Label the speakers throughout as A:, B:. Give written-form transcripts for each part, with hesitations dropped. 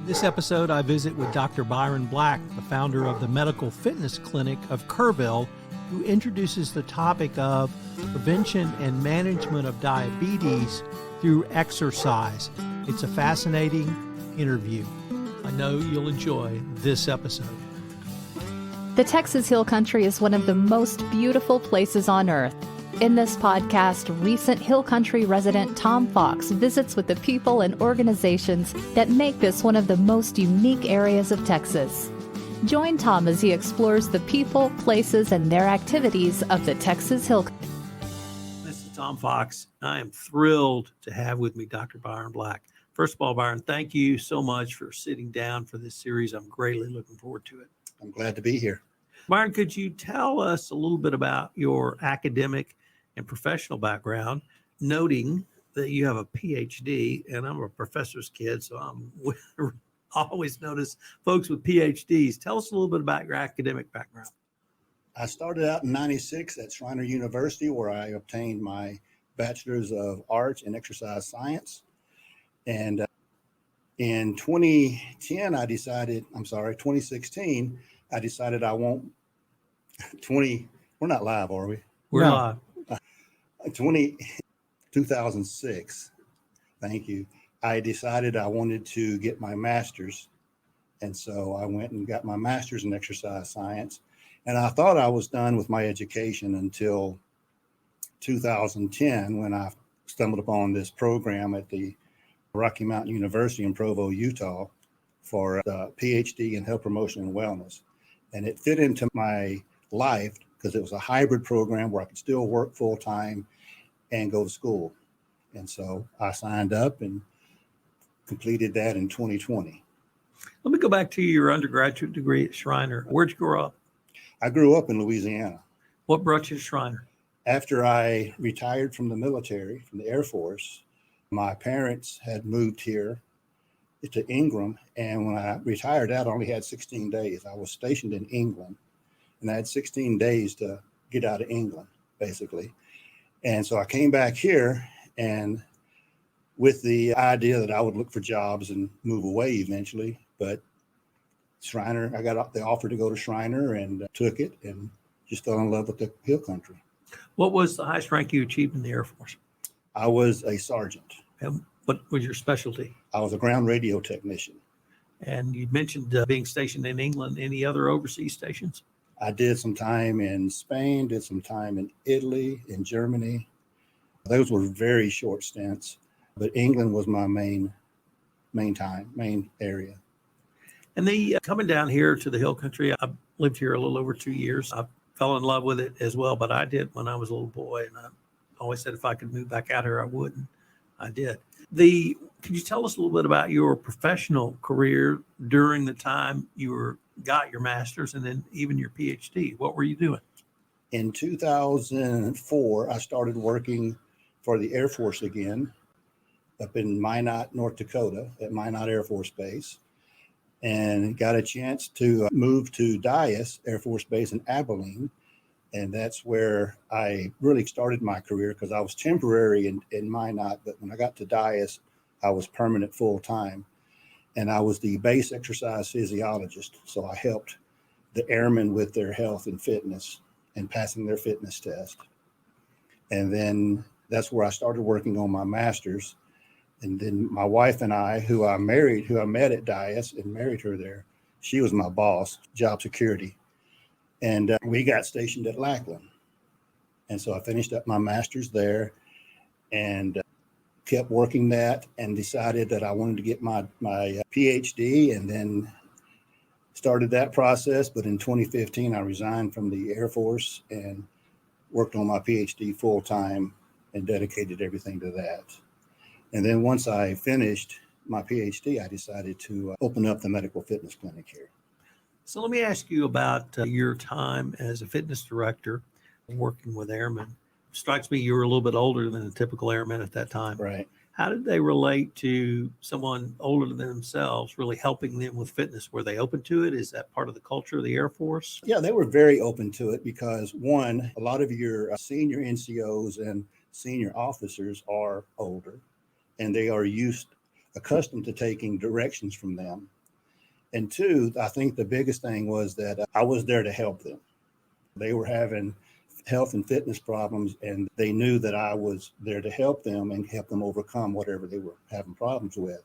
A: This episode, I visit with Dr. Byron Black, the founder of the Medical Fitness Clinic of Kerrville, who introduces the topic of prevention and management of diabetes through exercise. It's a fascinating interview. I know you'll enjoy this episode.
B: The Texas Hill Country is one of the most beautiful places on earth. In this podcast, recent Hill Country resident Tom Fox visits with the people and organizations that make this one of the most unique areas of Texas. Join Tom as he explores the people, places, and their activities of the Texas Hill Country.
A: This is Tom Fox. I am thrilled to have with me Dr. Byron Black. First of all, Byron, thank you so much for sitting down for this series. I'm greatly looking forward to it.
C: I'm glad to be here.
A: Byron, could you tell us a little bit about your academic and professional background, noting that you have a PhD, and I'm a professor's kid, so I always notice folks with PhDs. Tell us a little bit about your academic background.
C: I started out in '96 at Schreiner University, where I obtained my Bachelor's of Arts in Exercise Science. And in 2016, I decided I won't, we're not live, are we?
A: We're live.
C: 2006, thank you. I decided I wanted to get my master's. And so I went and got my master's in exercise science. And I thought I was done with my education until 2010, when I stumbled upon this program at the Rocky Mountain University in Provo, Utah, for a PhD in health promotion and wellness. And it fit into my life because it was a hybrid program where I could still work full time and go to school. And so I signed up and completed that in 2020.
A: Let me go back to your undergraduate degree at Schreiner. Where'd you grow up?
C: I grew up in Louisiana.
A: What brought you to Schreiner?
C: After I retired from the military, from the Air Force, my parents had moved here to Ingram. And when I retired out, I only had 16 days. I was stationed in England, and I had 16 days to get out of England, basically. And so I came back here, and with the idea that I would look for jobs and move away eventually. But Schreiner, I got the offer to go to Schreiner and took it and just fell in love with the Hill Country.
A: What was the highest rank you achieved in the Air Force?
C: I was a sergeant.
A: And what was your specialty?
C: I was a ground radio technician.
A: And you mentioned being stationed in England. Any other overseas stations?
C: I did some time in Spain, did some time in Italy, in Germany. Those were very short stints, but England was my main area. And
A: coming down here to the Hill Country, I lived here a little over 2 years. I fell in love with it as well, but I did when I was a little boy, and I always said if I could move back out here, I would, and I did. Could you tell us a little bit about your professional career during the time you got your master's and then even your PhD? What were you doing?
C: In 2004, I started working for the Air Force again up in Minot, North Dakota at Minot Air Force Base, and got a chance to move to Dyess Air Force Base in Abilene. And that's where I really started my career, because I was temporary in Minot, but when I got to Dyess, I was permanent full time. And I was the base exercise physiologist. So I helped the airmen with their health and fitness and passing their fitness test. And then that's where I started working on my master's. And then my wife and I, who I met at Dyess and married her there, she was my boss, job security. And we got stationed at Lackland. And so I finished up my master's there and kept working that, and decided that I wanted to get my PhD, and then started that process. But in 2015, I resigned from the Air Force and worked on my PhD full time and dedicated everything to that. And then once I finished my PhD, I decided to open up the medical fitness clinic here.
A: So let me ask you about your time as a fitness director working with airmen. It strikes me you were a little bit older than a typical airman at that time.
C: Right.
A: How did they relate to someone older than themselves, really helping them with fitness? Were they open to it? Is that part of the culture of the Air Force?
C: Yeah, they were very open to it because, one, a lot of your senior NCOs and senior officers are older, and they are accustomed to taking directions from them And two, I think the biggest thing was that I was there to help them. They were having health and fitness problems, and they knew that I was there to help them and help them overcome whatever they were having problems with.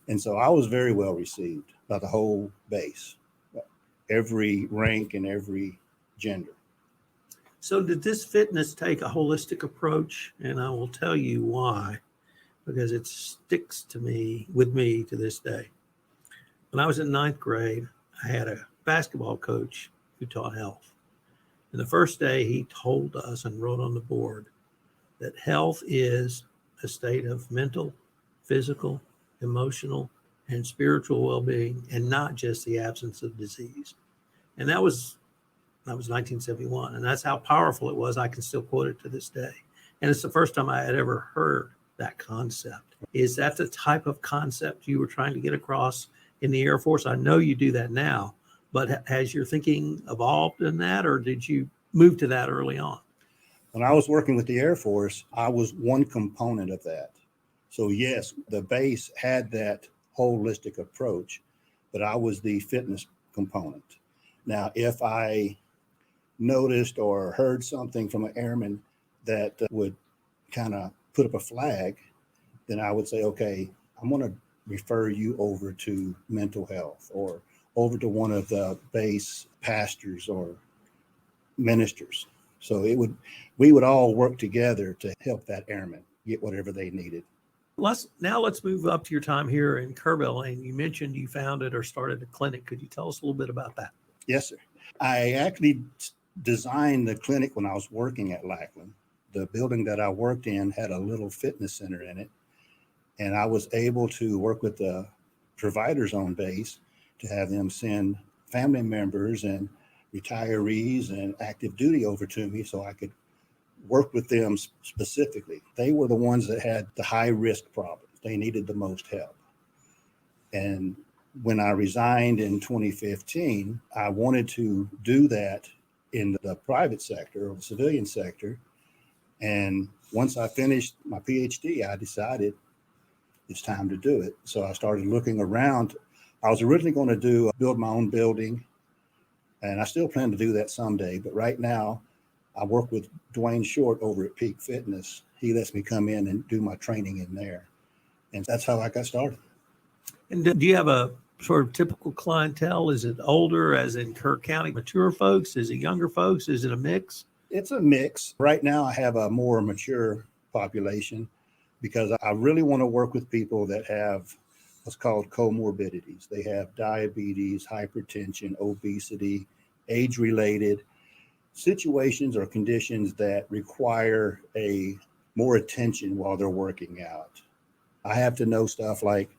C: And so I was very well received by the whole base, every rank and every gender.
A: So did this fitness take a holistic approach? And I will tell you why, because it sticks with me to this day. When I was in ninth grade, I had a basketball coach who taught health. And the first day he told us and wrote on the board that health is a state of mental, physical, emotional, and spiritual well-being, and not just the absence of disease. And that was 1971. And that's how powerful it was. I can still quote it to this day. And it's the first time I had ever heard that concept. Is that the type of concept you were trying to get across in the Air Force? I know you do that now, but has your thinking evolved in that, or did you move to that early on?
C: When I was working with the Air Force, I was one component of that. So yes, the base had that holistic approach, but I was the fitness component. Now, if I noticed or heard something from an airman that would kind of put up a flag, then I would say, okay, I'm going to refer you over to mental health or over to one of the base pastors or ministers. So we would all work together to help that airman get whatever they needed.
A: Let's move up to your time here in Kerrville. And you mentioned you founded or started a clinic. Could you tell us a little bit about that?
C: Yes, sir. I actually designed the clinic when I was working at Lackland. The building that I worked in had a little fitness center in it. And I was able to work with the providers on base to have them send family members and retirees and active duty over to me so I could work with them specifically. They were the ones that had the high risk problems. They needed the most help. And when I resigned in 2015, I wanted to do that in the private sector or the civilian sector. And once I finished my PhD, I decided it's time to do it. So I started looking around. I was originally going to build my own building, and I still plan to do that someday. But right now, I work with Dwayne Short over at Peak Fitness. He lets me come in and do my training in there. And that's how I got started.
A: And do you have a sort of typical clientele? Is it older, as in Kirk County, mature folks? Is it younger folks? Is it a mix?
C: It's a mix. Right now, I have a more mature population because I really want to work with people that have what's called comorbidities. They have diabetes, hypertension, obesity, age-related situations or conditions that require more attention while they're working out. I have to know stuff like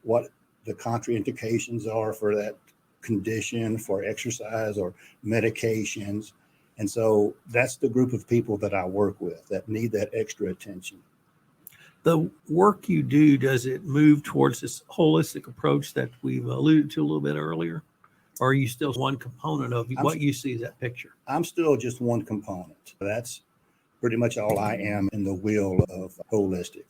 C: what the contraindications are for that condition, for exercise or medications. And so that's the group of people that I work with that need that extra attention.
A: The work you do, does it move towards this holistic approach that we've alluded to a little bit earlier? Or are you still one component of what you see as that picture?
C: I'm still just one component. That's pretty much all I am in the wheel of holistic.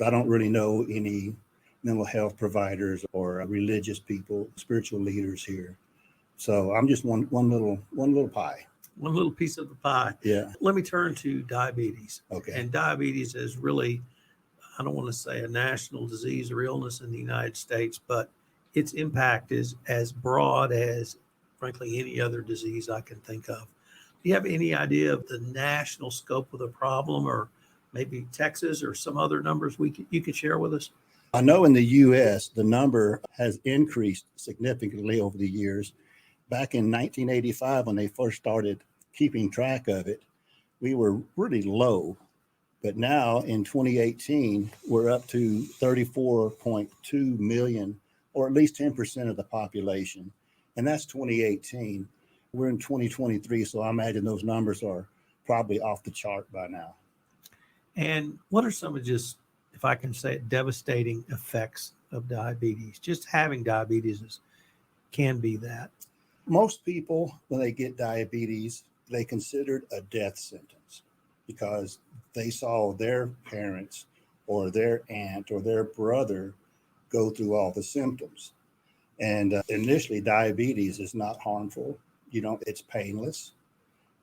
C: I don't really know any mental health providers or religious people, spiritual leaders here. So I'm just one little pie.
A: One little piece of the pie.
C: Yeah.
A: Let me turn to diabetes.
C: Okay.
A: And diabetes is really, I don't want to say a national disease or illness in the United States, but its impact is as broad as, frankly, any other disease I can think of. Do you have any idea of the national scope of the problem, or maybe Texas or some other numbers you could share with us?
C: I know in the U.S., the number has increased significantly over the years. Back in 1985, when they first started keeping track of it, we were really low. But now in 2018, we're up to 34.2 million, or at least 10% of the population. And that's 2018. We're in 2023, so I imagine those numbers are probably off the chart by now.
A: And what are some of just, if I can say it, devastating effects of diabetes? Just having diabetes can be that.
C: Most people, when they get diabetes, they consider it a death sentence because they saw their parents or their aunt or their brother go through all the symptoms. And initially, diabetes is not harmful. It's painless.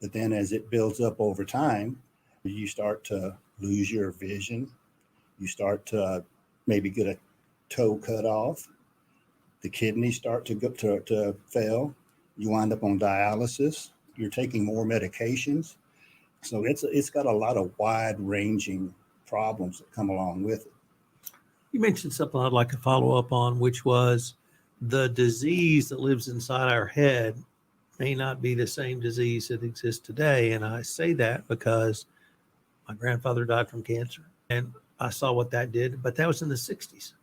C: But then as it builds up over time, you start to lose your vision. You start to maybe get a toe cut off. The kidneys start to fail. You wind up on dialysis. You're taking more medications. So it's got a lot of wide ranging problems that come along with it.
A: You mentioned something I'd like to follow up on, which was the disease that lives inside our head may not be the same disease that exists today. And I say that because my grandfather died from cancer and I saw what that did, but that was in the 60s.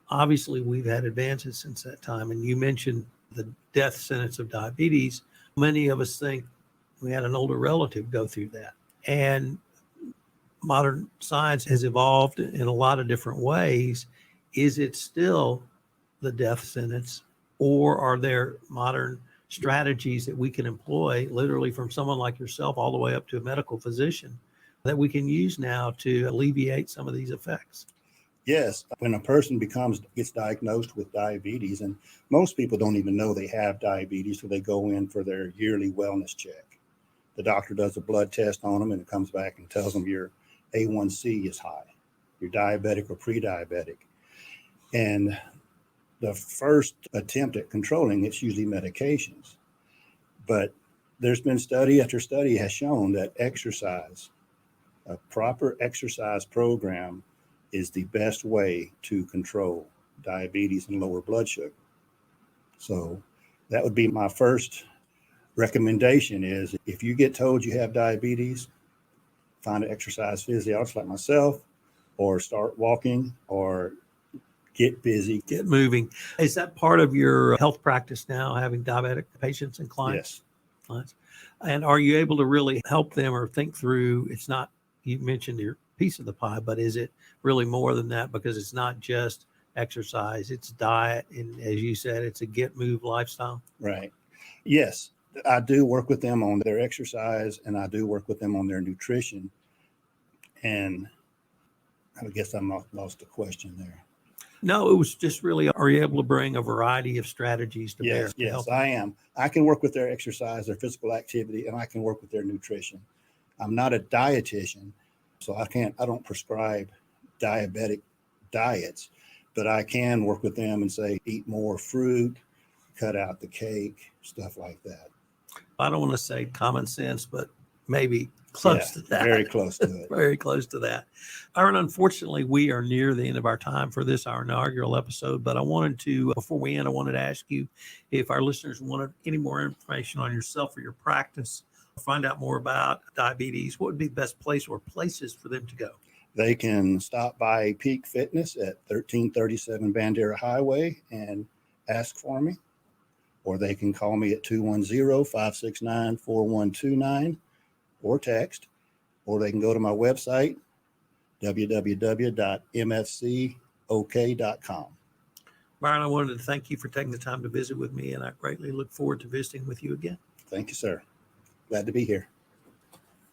A: Obviously, we've had advances since that time. And you mentioned the death sentence of diabetes. Many of us think we had an older relative go through that. And modern science has evolved in a lot of different ways. Is it still the death sentence, or are there modern strategies that we can employ, literally from someone like yourself all the way up to a medical physician, that we can use now to alleviate some of these effects?
C: Yes, when a person gets diagnosed with diabetes, and most people don't even know they have diabetes, so they go in for their yearly wellness check. The doctor does a blood test on them and it comes back and tells them your A1C is high, you're diabetic or pre-diabetic. And the first attempt at controlling it's usually medications. But there's been study after study has shown that exercise, a proper exercise program, is the best way to control diabetes and lower blood sugar. So that would be my first recommendation is if you get told you have diabetes, find an exercise physiologist like myself, or start walking, or get busy.
A: Get moving. Is that part of your health practice now, having diabetic patients and clients?
C: Yes.
A: Clients? And are you able to really help them or think through, it's not, you mentioned your piece of the pie, but is it really more than that? Because it's not just exercise, it's diet. And as you said, it's a get, move lifestyle.
C: Right. Yes. I do work with them on their exercise and I do work with them on their nutrition. And I guess I lost the question there.
A: No, it was just really, are you able to bring a variety of strategies to bear?
C: Yes, I am. I can work with their exercise, their physical activity, and I can work with their nutrition. I'm not a dietitian, so I don't prescribe diabetic diets, but I can work with them and say, eat more fruit, cut out the cake, stuff like that.
A: I don't want to say common sense, but maybe close to that.
C: Very close to it.
A: Very close to that. Byron, unfortunately, we are near the end of our time for this, our inaugural episode, but I wanted to, before we end, I wanted to ask you if our listeners wanted any more information on yourself or your practice, find out more about diabetes, what would be the best place or places for them to go?
C: They can stop by Peak Fitness at 1337 Bandera Highway and ask for me, or they can call me at 210-569-4129 or text, or they can go to my website, www.mfcok.com.
A: Byron, I wanted to thank you for taking the time to visit with me, and I greatly look forward to visiting with you again.
C: Thank you, sir. Glad to be here.